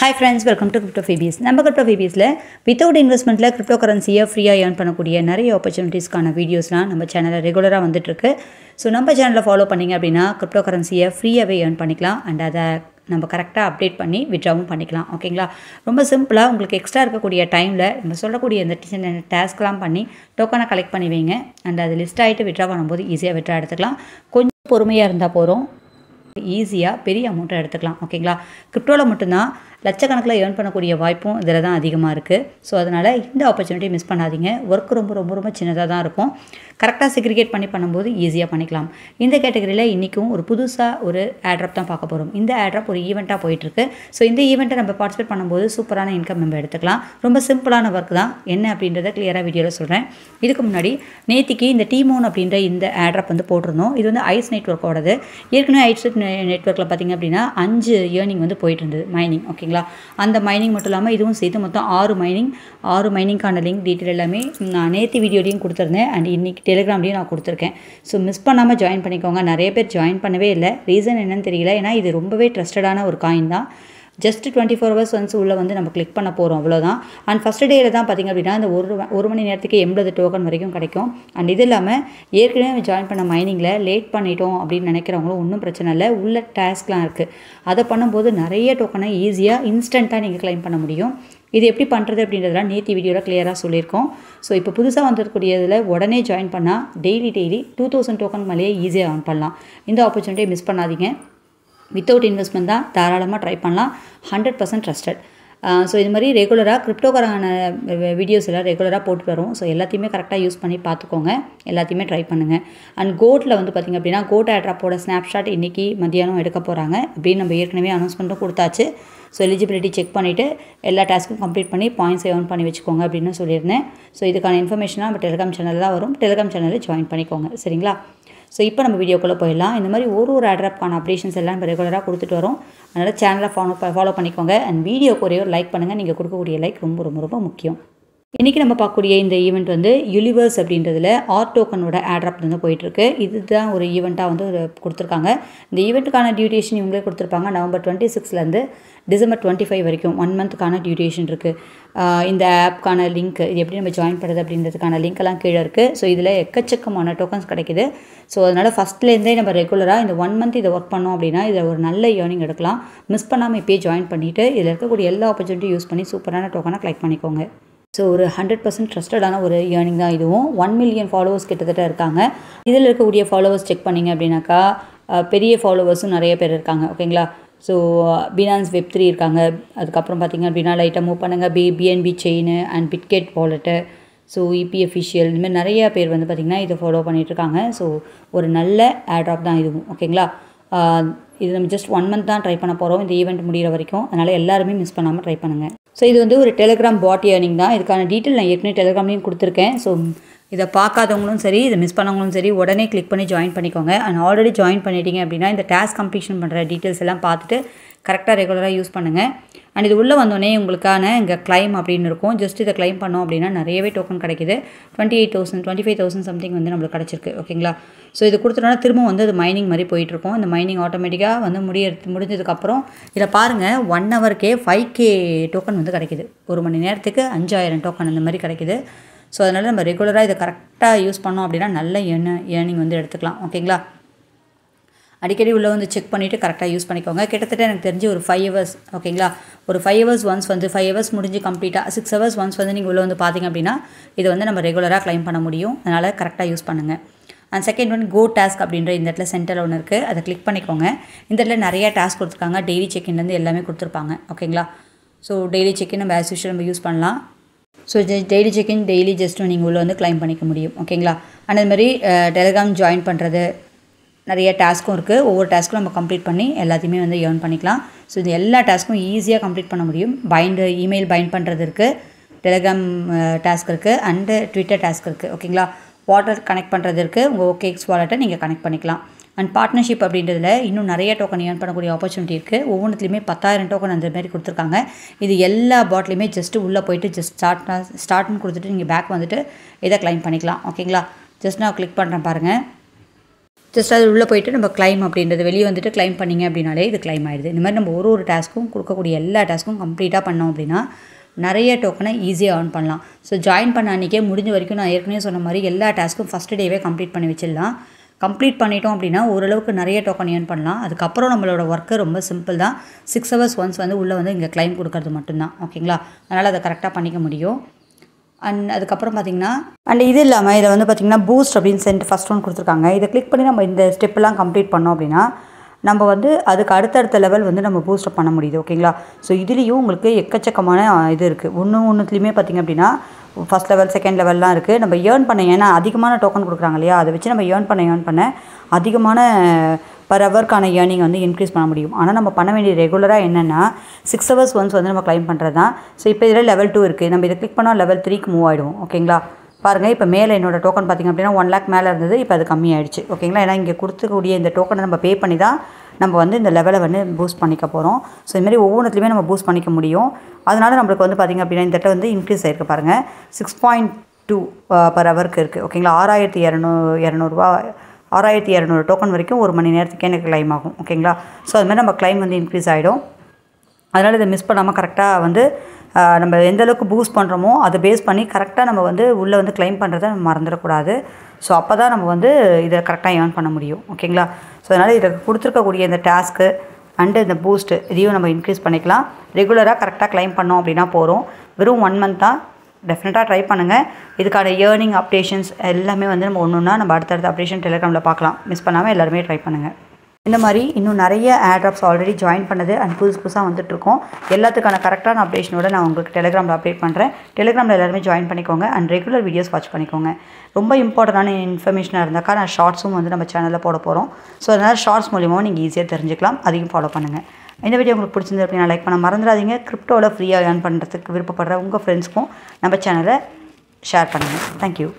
Hi friends, welcome to CryptoPhoebes. நம்ம CryptoPhoebesல without investmentல cryptocurrency-ய ஃப்ரீயா earn பண்ணக்கூடிய நிறைய opportunitiesக்கான வீடியோஸ்லாம் நம்ம சேனல்ல ரெகுலரா வந்துட்டு இருக்கு. ஸோ நம்ம சேனலை ஃபாலோ பண்ணீங்க அப்படின்னா cryptocurrency-ய ஃப்ரீயாவே earn பண்ணிக்கலாம் அண்ட் அதை நம்ம கரெக்டாக அப்டேட் பண்ணி விட்ராவும் பண்ணிக்கலாம். ஓகேங்களா? ரொம்ப சிம்பிளாக உங்களுக்கு எக்ஸ்ட்ரா இருக்கக்கூடிய டைமில் நம்ம சொல்லக்கூடிய இந்த சின்ன டாஸ்க்லாம் பண்ணி டோக்கனை கலெக்ட் பண்ணி வைங்க அண்ட் அது லிஸ்ட் ஆகிட்டு விட்ரா பண்ணும்போது ஈஸியாக விட்ரா எடுத்துக்கலாம். கொஞ்சம் பொறுமையாக இருந்தால் போகிறோம், ஈஸியாக பெரிய அமௌண்ட்டை எடுத்துக்கலாம். ஓகேங்களா? கிரிப்டோவில் மட்டும்தான் லட்சக்கணக்கில் ஏர்ன் பண்ணக்கூடிய வாய்ப்பும் இதில் தான் அதிகமாக இருக்குது. ஸோ அதனால் இந்த ஆப்பர்ச்சுனிட்டி மிஸ் பண்ணாதீங்க. ஒர்க் ரொம்ப சின்னதாக தான் இருக்கும். கரெக்டாக செக்ரிகேட் பண்ணி பண்ணும்போது ஈஸியாக பண்ணிக்கலாம். இந்த கேட்டகரியில் இன்றைக்கும் ஒரு புதுசாக ஒரு ஆட்ராப் தான் பார்க்க போகிறோம். இந்த ஆட்ராப் ஒரு ஈவெண்ட்டாக போயிட்டுருக்கு. ஸோ இந்த ஈவெண்ட்டை நம்ம பார்ட்டிசிபேட் பண்ணும்போது சூப்பரான இன்கம் நம்ம எடுத்துக்கலாம். ரொம்ப சிம்பிளான ஒர்க் தான். என்ன அப்படின்றத கிளியராக வீடியோவில் சொல்கிறேன். இதுக்கு முன்னாடி நேத்திக்கு இந்த டீமோன் அப்படின்ற இந்த ஆட்ராப் வந்து போட்டிருந்தோம். இது வந்து ஐஸ் நெட்வொர்க்கோடது. ஏற்கனவே ஐஸ் நெட்வொர்க்கில் பார்த்திங்க அப்படின்னா 5 ஏர்னிங் வந்து போயிட்டு இருந்தது மைனிங். ஓகேங்களா? அந்த மைனிங் மட்டும் இல்லாமல் இதுவும் சேர்த்து மொத்தம் 6 மைனிங்கான லிங்க் டீட்டெயில் எல்லாமே நான் நேற்று வீடியோலையும் கொடுத்துருந்தேன் அண்ட் இன்றைக்கி டெலிகிராம்லேயும் நான் கொடுத்துருக்கேன். ஸோ மிஸ் பண்ணாமல் ஜாயின் பண்ணிக்கோங்க. நிறைய பேர் ஜாயின் பண்ணவே இல்லை. ரீசன் என்னன்னு தெரியல. ஏன்னா இது ரொம்பவே ட்ரஸ்டடான ஒரு காயின் தான். ஜஸ்ட் 24 hours ஒன்ஸ் உள்ளே வந்து நம்ம கிளிக் பண்ண போகிறோம், அவ்வளோதான். அண்ட் ஃபஸ்ட் டேயில் தான் பார்த்திங்க அப்படின்னா இந்த ஒரு மணி நேரத்துக்கு 80 டோக்கன் வரைக்கும் கிடைக்கும். அண்ட் இது இல்லாமல் ஏற்கனவே ஜாயின் பண்ண மைனிங்கில் லேட் பண்ணிட்டோம் அப்படின்னு நினைக்கிறவங்களும் ஒன்றும் பிரச்சனை இல்லை. உள்ள டாஸ்க்லாம் இருக்குது. அதை பண்ணும்போது நிறைய டோக்கனை ஈஸியாக இன்ஸ்டண்ட்டாக நீங்கள் கிளைம் பண்ண முடியும். இது எப்படி பண்ணுறது அப்படின்றதெல்லாம் நேற்று வீடியோவில் கிளியராக சொல்லியிருக்கோம். ஸோ இப்போ புதுசாக வந்துருக்கூடியதில் உடனே ஜாயின் பண்ணால் டெய்லி 2000 டோக்கன் மேலேயே ஈஸியாக earn பண்ணலாம். இந்த ஆப்பர்ச்சுனிட்டியை மிஸ் பண்ணாதீங்க. வித்தவுட் இன்வெஸ்ட்மெண்ட் தான், தாராளமாக ட்ரை பண்ணலாம். 100% ட்ரஸ்டட். ஸோ இது மாதிரி ரெகுலராக கிரிப்டோக்கான வீடியோஸ் எல்லாம் ரெகுலராக போட்டு வரும். ஸோ எல்லாத்தையுமே கரெக்டாக யூஸ் பண்ணி பார்த்துக்கோங்க. எல்லாத்தையுமே ட்ரை பண்ணுங்கள். அண்ட் கோட்டில் வந்து பார்த்திங்க அப்படின்னா கோட் ஆட்ராப்போட ஸ்னாப்ஷாட் இன்றைக்கி மத்தியானம் எடுக்க போகிறாங்க அப்படின்னு நம்ம ஏற்கனவே அனௌன்ஸ்மெண்ட்டும் கொடுத்தாச்சு. ஸோ எலிஜிபிலிட்டி செக் பண்ணிவிட்டு எல்லா டாஸ்க்கும் கம்ப்ளீட் பண்ணி பாயிண்ட்ஸ் ஏர்ன் பண்ணி வச்சுக்கோங்க அப்படின்னு சொல்லியிருந்தேன். ஸோ இதுக்கான இன்ஃபர்மேஷனாக நம்ம டெலிகிராம் சேனலில் தான் வரும். டெலிகிராம் சேனலில் ஜாயின் பண்ணிக்கோங்க. சரிங்களா? ஸோ இப்போ நம்ம வீடியோக்குள்ளே போயிடலாம். இந்த மாதிரி ஒரு ஆட்ராப்க்கான அப்டேஷன்ஸ் எல்லாம் நம்ம ரெகுலராக கொடுத்துட்டு வரோம். அதனால் சேனலை ஃபாலோ பண்ணிக்கோங்க அண்ட் வீடியோக்கு ஒரே ஒரு லைக் பண்ணுங்கள். நீங்கள் கொடுக்கக்கூடிய லைக் ரொம்ப முக்கியம். இன்றைக்கி நம்ம பார்க்கக்கூடிய இந்த ஈவெண்ட் வந்து யூனிவர்ஸ் அப்படின்றதுல ஆர் டோக்கனோட ஆட்ராப் வந்து போயிட்டுருக்கு. இதுதான் ஒரு ஈவெண்ட்டாக வந்து கொடுத்துருக்காங்க. இந்த ஈவெண்ட்டுக்கான டியூரேஷன் இவங்களே கொடுத்துருப்பாங்க. நவம்பர் 26 டிசம்பர் 25 வரைக்கும் 1 மந்த்துக்கான டியூரேஷன் இருக்குது. இந்த ஆப்க்கான லிங்க், இது எப்படி நம்ம ஜாயின் பண்ணுறது அப்படின்றதுக்கான லிங்க்கெல்லாம் கீழே இருக்குது. ஸோ இதில் எக்கச்சக்கமான டோக்கன்ஸ் கிடைக்குது. ஸோ அதனால் ஃபஸ்ட்லேருந்தே நம்ம ரெகுலராக இந்த 1 மந்த் இதை ஒர்க் பண்ணோம் அப்படின்னா இதில் ஒரு நல்ல ஏர்னிங் எடுக்கலாம். மிஸ் பண்ணாமல் இப்போயே ஜாயின் பண்ணிவிட்டு இதில் இருக்கக்கூடிய எல்லா ஆப்பர்ச்சுனிட்டியும் யூஸ் பண்ணி சூப்பரான டோக்கனை கலெக்ட் பண்ணிக்கோங்க. ஸோ ஒரு 100% ட்ரஸ்டடான ஒரு ஏர்னிங் தான் இதுவும். 1 மில்லியன் ஃபாலோவர்ஸ் கிட்டத்தட்ட இருக்காங்க. இதில் இருக்கக்கூடிய ஃபாலோவர்ஸ் செக் பண்ணிங்க அப்படின்னாக்கா பெரிய ஃபாலோவர்ஸும் நிறைய பேர் இருக்காங்க. ஓகேங்களா? ஸோ பினான்ஸ் Web3 இருக்காங்க. அதுக்கப்புறம் பார்த்திங்க அப்படின்னா லைட்டாக மூவ் பண்ணுங்கள் BNB chain and Bitget wallet, so EP official, இதுமாதிரி நிறையா பேர் வந்து பார்த்திங்கன்னா இதை ஃபாலோ பண்ணிகிட்ருக்காங்க. ஸோ ஒரு நல்ல ஆட்ராப் தான் இதுவும். ஓகேங்களா? இது நம்ம ஜஸ்ட் 1 மந்த் தான் ட்ரை பண்ண போகிறோம் இந்த ஈவெண்ட் முடிகிற வரைக்கும். அதனால் எல்லாருமே மிஸ் பண்ணாமல் ட்ரை பண்ணுங்கள். ஸோ இது வந்து ஒரு டெலிகிராம் பாட் ஏர்னிங் தான். இதுக்கான டீட்டெயில் நான் ஏற்கனவே டெலிகிராம்லேயும் கொடுத்துருக்கேன். ஸோ இதை பார்க்காதவங்களும் சரி, இதை மிஸ் பண்ணவங்களும் சரி, உடனே கிளிக் பண்ணி ஜாயின் பண்ணிக்கோங்க. அண்ட் ஆல்ரெடி ஜாயின் பண்ணிட்டீங்க அப்படின்னா இந்த டாஸ்க் கம்ப்ளீஷன் பண்ணுற டீட்டெயில்ஸ் எல்லாம் பார்த்துட்டு கரெக்டாக ரெகுலராக யூஸ் பண்ணுங்கள். அண்ட் இது உள்ளே வந்தோடனே உங்களுக்கான இங்கே கிளைம் அப்படின்னு இருக்கும். ஜஸ்ட் இதை கிளைம் பண்ணோம் அப்படின்னா நிறையவே டோக்கன் கிடைக்குது. 28,000 25,000 சம்திங் வந்து நம்மளுக்கு கிடச்சிருக்கு. ஓகேங்களா? ஸோ இது கொடுத்துட்டோன்னா திரும்ப வந்து அது மைனிங் மாதிரி போயிட்டுருக்கும். இந்த மைனிங் ஆட்டோமேட்டிக்காக வந்து முடிஞ்சதுக்கப்புறம் இதில் பாருங்கள் 1 ஹவருக்கே 5K டோக்கன் வந்து கிடைக்குது. 1 மணி நேரத்துக்கு 5000 டோக்கன் அந்த மாதிரி கிடைக்குது. ஸோ அதனால் நம்ம ரெகுலராக இதை கரெக்டாக யூஸ் பண்ணோம் அப்படின்னா நல்ல ஏர்னிங் வந்து எடுத்துக்கலாம். ஓகேங்களா? அடிக்கடி உள்ளே வந்து செக் பண்ணிவிட்டு கரெக்டாக யூஸ் பண்ணிக்கோங்க. கிட்டத்தட்ட எனக்கு தெரிஞ்சு ஒரு 5 hours. ஓகேங்களா? ஒரு 5 hours ஒன்ஸ் வந்து 5 hours முடிஞ்சு கம்ப்ளீட்டாக 6 hours ஒன்ஸ் வந்து நீங்கள் உள்ளே வந்து பார்த்திங்க அப்படின்னா இதை வந்து நம்ம ரெகுலராக கிளைம் பண்ண முடியும். அதனால் கரெக்டாக யூஸ் பண்ணுங்கள். And second one go task அப்படின்ற இந்த இடத்துல சென்டரில் ஒன்று இருக்குது. அதை கிளிக் பண்ணிக்கோங்க. இந்த இடத்துல நிறைய டாஸ்க் கொடுத்துருக்காங்க. டெய்லி செக்இன்லேருந்து எல்லாமே கொடுத்துருப்பாங்க. ஓகேங்களா? ஸோ டெய்லி செக்இன் நம்ம ஆஸ் யூஷுவல் நம்ம யூஸ் பண்ணலாம். So daily check in daily just நீங்கள் உள்ளே வந்து கிளைம் பண்ணிக்க முடியும். ஓகேங்களா? அண்ட் அது மாதிரி டெலிகிராம் ஜாயின் பண்ணுறது நிறைய டாஸ்க்கும் இருக்குது. ஒவ்வொரு டாஸ்க்கும் நம்ம கம்ப்ளீட் பண்ணி எல்லாத்தையுமே வந்து ஏர்ன் பண்ணிக்கலாம். ஸோ இது எல்லா டாஸ்க்கும் ஈஸியாக கம்ப்ளீட் பண்ண முடியும். இமெயில் பைண்ட் பண்ணுறது இருக்குது, டெலிகிராம் டாஸ்க் இருக்குது அண்டு ட்விட்டர் டாஸ்க் இருக்குது. ஓகேங்களா? வாட்டர் கனெக்ட் பண்ணுறது இருக்குது. உங்கள் OKX வாலெட்டை நீங்கள் கனெக்ட் பண்ணிக்கலாம். அண்ட் பார்ட்னர்ஷிப் அப்படின்றதுல இன்னும் நிறைய டோக்கன் ஏர்ன் பண்ணக்கூடிய ஆப்பர்ச்சுனிட்டி இருக்குது. ஒவ்வொன்றுத்துலையுமே 10,000 டோக்கன் அந்த மாதிரி கொடுத்துருக்காங்க. இது எல்லா பாட்லேயுமே ஜஸ்ட்டு உள்ளே போய்ட்டு ஜஸ்ட் ஸ்டார்ட்னு கொடுத்துட்டு நீங்கள் பேக் வந்துட்டு இதை கிளைம் பண்ணிக்கலாம். ஓகேங்களா? ஜஸ்ட் நான் கிளிக் பண்ணுறேன் பாருங்கள். ஜஸ்ட் அது உள்ளே போய்ட்டு நம்ம கிளைம் அப்படின்றது வெளியே வந்துட்டு கிளைம் பண்ணிங்க அப்படின்னாலே இது கிளைம் ஆகிடுது. இந்த மாதிரி நம்ம ஒரு டாஸ்க்கும் கொடுக்கக்கூடிய எல்லா டாஸ்க்கும் கம்ப்ளீட்டாக பண்ணோம் அப்படின்னா நிறைய டோக்கனை ஈஸியாக ஏர்ன் பண்ணலாம். ஸோ ஜாயின் பண்ண அன்றைக்கே முடிஞ்ச வரைக்கும் நான் ஏற்கனவே சொன்ன மாதிரி எல்லா டாஸ்க்கும் ஃபஸ்ட்டு டேவே கம்ப்ளீட் பண்ணி வச்சிடலாம். கம்ப்ளீட் பண்ணிட்டோம் அப்படின்னா ஓரளவுக்கு நிறைய டோக்கன் ஏர்ன் பண்ணலாம். அதுக்கப்புறம் நம்மளோட ஒர்க்கு ரொம்ப சிம்பிள் தான். 6 hours ஒன்ஸ் வந்து உள்ளே வந்து இங்கே கிளைம் கொடுக்கறது மட்டும்தான். ஓகேங்களா? அதனால் அதை கரெக்டாக பண்ணிக்க முடியும். அண்ட் அதுக்கப்புறம் பார்த்திங்கன்னா இது இல்லாமல் இதை வந்து பார்த்திங்கன்னா பூஸ்ட் அப்படின்னு சென்ட் ஃபஸ்ட் ஒன் கொடுத்துருக்காங்க. இதை கிளிக் பண்ணி நம்ம இந்த ஸ்டெப்பெல்லாம் கம்ப்ளீட் பண்ணோம் அப்படின்னா நம்ம வந்து அதுக்கு அடுத்தடுத்த லெவல் வந்து நம்ம பூஸ்டப் பண்ண முடியுது. ஓகேங்களா? ஸோ இதுலேயும் உங்களுக்கு எக்கச்சக்கமான இது இருக்குது. ஒன்றுத்துலேயுமே பார்த்திங்க அப்படின்னா ஃபஸ்ட் லெவல் செகண்ட் லெவல்லாம் இருக்குது. நம்ம ஏர்ன் பண்ண ஏன்னா அதிகமான டோக்கன் கொடுக்குறாங்க இல்லையா, அதை வச்சு நம்ம ஏர்ன் பண்ண அதிகமான பர் ஹவர்க்கான ஏர்னிங் வந்து இன்க்ரீஸ் பண்ண முடியும். ஆனால் நம்ம பண்ண வேண்டிய ரெகுலராக என்னென்னா 6 hours ஒன்ஸ் வந்து நம்ம கிளைம் பண்ணுறது தான். ஸோ இப்போ இதில் லெவல் 2 இருக்குது. நம்ம இதை கிளிக் பண்ணால் லெவல் 3க்கு மூவ் ஆகிடுவோம். ஓகேங்களா? பாருங்கள், இப்போ மேலே என்னோடய டோக்கன் பார்த்திங்க அப்படின்னா 1 lakh மேலே இருந்தது. இப்போ அது கம்மியாயிடுச்சு. ஓகேங்களா? ஏன்னா இங்கே கொடுத்துக்கூடிய இந்த டோக்கனை நம்ம பே பண்ணி தான் நம்ம வந்து இந்த லெவலை வந்து பூஸ்ட் பண்ணிக்க போகிறோம். ஸோ இதுமாதிரி ஒவ்வொன்றுத்துலையுமே நம்ம பூஸ்ட் பண்ணிக்க முடியும். அதனால் நம்மளுக்கு வந்து பார்த்திங்க அப்படின்னா இந்த இடத்துல வந்து இன்க்ரீஸ் ஆகிருக்கு பாருங்கள். 6.2 பர் ஹவருக்கு இருக்குது. ஓகேங்களா? 6200 டோக்கன் வரைக்கும் ஒரு மணி நேரத்துக்கு எனக்கு கிளைம் ஆகும். ஓகேங்களா? ஸோ அதுமாதிரி நம்ம கிளைம் வந்து இன்க்ரீஸ் ஆகிடும். அதனால் இதை மிஸ் பண்ணாமல் கரெக்டாக வந்து நம்ம எந்த அளவுக்கு பூஸ்ட் பண்ணுறோமோ அதை பேஸ் பண்ணி கரெக்டாக நம்ம வந்து உள்ளே வந்து கிளைம் பண்ணுறதை நம்ம மறந்துடக்கூடாது. ஸோ அப்போ தான் நம்ம வந்து இதை கரெக்டாக ஏர்ன் பண்ண முடியும். ஓகேங்களா? ஸோ அதனால் இதை கொடுத்துருக்கக்கூடிய இந்த டாஸ்க்கு அண்டு இந்த பூஸ்ட்டு இதையும் நம்ம இன்க்ரீஸ் பண்ணிக்கலாம். ரெகுலராக கரெக்டாக கிளைம் பண்ணோம் அப்படின்னா போகிறோம். வெறும் 1 month தான். டெஃபினட்டாக ட்ரை பண்ணுங்கள். இதுக்கான ஏர்னிங் அப்டேஷன்ஸ் எல்லாமே வந்து நம்ம ஒன்றுன்னா நம்ம அடுத்தடுத்த அப்டேஷன் டெலிகிராமில் பார்க்கலாம். மிஸ் பண்ணாமல் எல்லாருமே ட்ரை பண்ணுங்கள். இந்த மாதிரி இன்னும் நிறைய ஏர்ட்ராப்ஸ் ஆல்ரெடி ஜாயின் பண்ணது அண்ட் புதுசாக வந்துட்டுருக்கோம். எல்லாத்துக்கான கரெக்டான அப்டேஷனோட நான் உங்களுக்கு டெலிகிராமில் அப்டேட் பண்ணுறேன். டெலிகிராமில் எல்லாருமே ஜாயின் பண்ணிக்கோங்க அண்ட் ரெகுலர் வீடியோஸ் வாட்ச் பண்ணிக்கோங்க. ரொம்ப இம்பார்ட்டண்டான இன்ஃபர்மேஷனாக இருந்தாக்கா நான் ஷார்ட்ஸும் வந்து நம்ம சேனலில் போட போகிறோம். ஸோ அதனால் ஷார்ட்ஸ் மூலியமாக நீங்கள் ஈஸியாக தெரிஞ்சுக்கலாம். அதையும் ஃபாலோ பண்ணுங்கள். இந்த வீடியோ உங்களுக்கு பிடிச்சிருந்து அப்படின்னா லைக் பண்ண மறந்துடாதீங்க. கிரிப்டோவில் ஃப்ரீயாக ஏர்ன் பண்ணுறதுக்கு விருப்பப்படுற உங்கள் ஃப்ரெண்ட்ஸ்க்கும் நம்ம சேனலை ஷேர் பண்ணுங்கள். தேங்க்யூ.